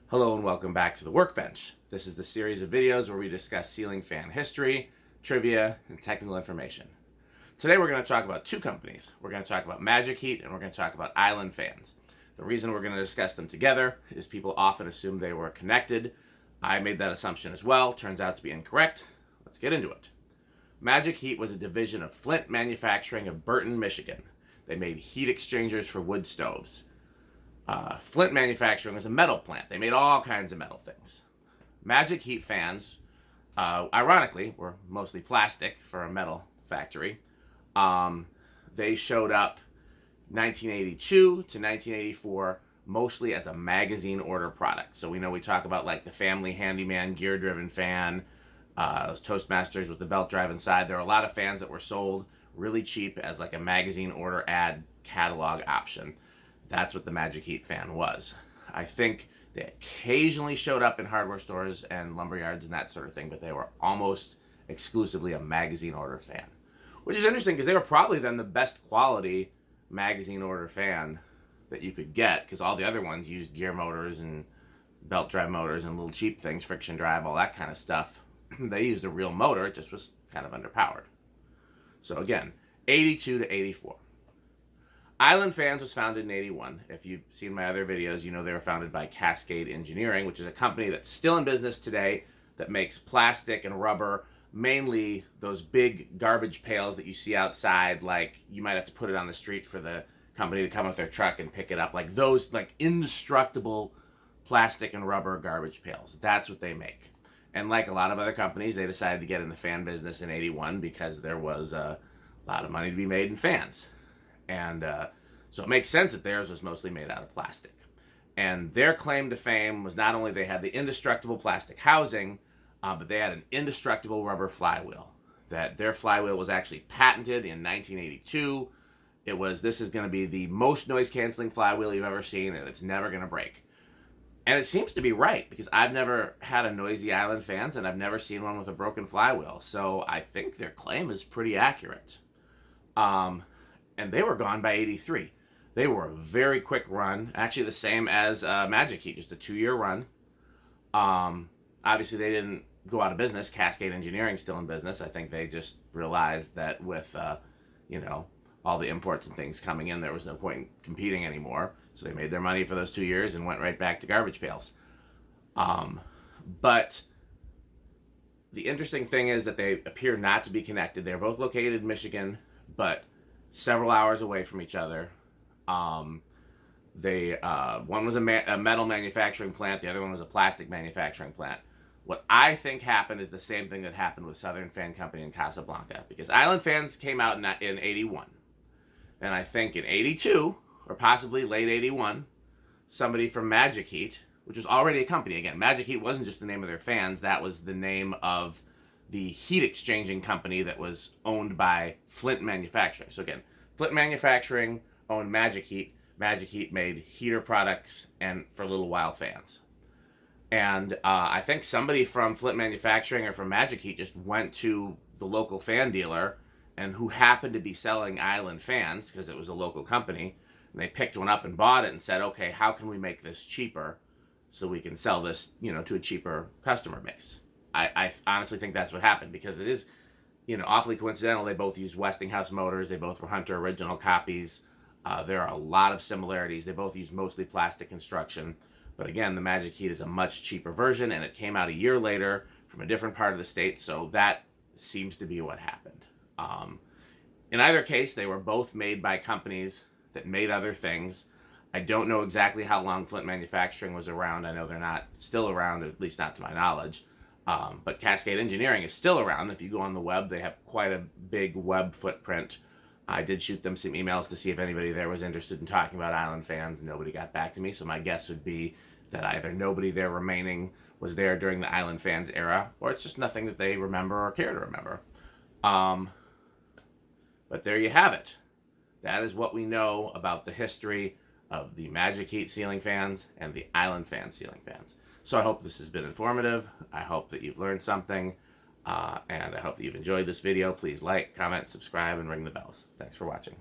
Hello and welcome back to the Workbench. This is the series of videos where we discuss ceiling fan history, trivia, and technical information. Today we're going to talk about two companies. We're going to talk about Magic Heat and we're going to talk about Island Fans. The reason we're going to discuss them together is people often assume they were connected. I made that assumption as well. Turns out to be incorrect. Let's get into it. Magic Heat was a division of Flint Manufacturing of Burton, Michigan. They made heat exchangers for wood stoves. Flint Manufacturing was a metal plant. They made all kinds of metal things. Magic Heat fans, ironically, were mostly plastic for a metal factory. They showed up 1982 to 1984 mostly as a magazine order product. So we talk about like the Family Handyman gear-driven fan, those Toastmasters with the belt drive inside. There are a lot of fans that were sold really cheap as like a magazine order ad catalog option. That's what the Magic Heat fan was. I think they occasionally showed up in hardware stores and lumber yards and that sort of thing, but they were almost exclusively a magazine order fan. Which is interesting because they were probably then the best quality magazine order fan that you could get, because all the other ones used gear motors and belt drive motors and little cheap things, friction drive, all that kind of stuff. They used a real motor, it just was kind of underpowered. So again, 82 to 84. Island Fans was founded in 81. If you've seen my other videos, you know they were founded by Cascade Engineering, which is a company that's still in business today that makes plastic and rubber, mainly those big garbage pails that you see outside, like you might have to put it on the street for the company to come with their truck and pick it up. Like those like indestructible plastic and rubber garbage pails. That's what they make. And like a lot of other companies, they decided to get in the fan business in 81 because there was a lot of money to be made in fans. And so it makes sense that theirs was mostly made out of plastic. And their claim to fame was not only they had the indestructible plastic housing, but they had an indestructible rubber flywheel. That their flywheel was actually patented in 1982. It was, this is going to be the most noise-canceling flywheel you've ever seen, and it's never going to break. And it seems to be right, because I've never had a noisy Island Fans, and I've never seen one with a broken flywheel. So I think their claim is pretty accurate. And they were gone by 83. They were a very quick run, actually the same as Magic Heat, just a 2-year run. Obviously, they didn't go out of business. Cascade Engineering still in business. I think they just realized that with, all the imports and things coming in, there was no point in competing anymore. So they made their money for those 2 years and went right back to garbage pails. But the interesting thing is that they appear not to be connected. They're both located in Michigan, but several hours away from each other. One was a metal manufacturing plant, the other one was a plastic manufacturing plant. What I think happened is the same thing that happened with Southern Fan Company in Casablanca, because Island Fans came out in 81. And I think in 82, or possibly late 81, somebody from Magic Heat, which was already a company, again, Magic Heat wasn't just the name of their fans, that was the name of the heat exchanging company that was owned by Flint Manufacturing. So again, Flint Manufacturing owned Magic Heat. Magic Heat made heater products and for a little while fans. And I think somebody from Flint Manufacturing or from Magic Heat just went to the local fan dealer and who happened to be selling Island Fans because it was a local company. And they picked one up and bought it and said, okay, how can we make this cheaper so we can sell this, to a cheaper customer base? I honestly think that's what happened, because it is, awfully coincidental. They both used Westinghouse motors. They both were Hunter original copies. There are a lot of similarities. They both use mostly plastic construction. But again, the Magic Heat is a much cheaper version, and it came out a year later from a different part of the state. So that seems to be what happened. In either case, they were both made by companies that made other things. I don't know exactly how long Flint Manufacturing was around. I know they're not still around, at least not to my knowledge. But Cascade Engineering is still around. If you go on the web, they have quite a big web footprint. I did shoot them some emails to see if anybody there was interested in talking about Island Fans. Nobody got back to me, so my guess would be that either nobody there remaining was there during the Island Fans era, or it's just nothing that they remember or care to remember. But there you have it. That is what we know about the history of the Magic Heat ceiling fans and the Island Fan ceiling fans. So I hope this has been informative. I hope that you've learned something. And I hope that you've enjoyed this video. Please like, comment, subscribe, and ring the bells. Thanks for watching.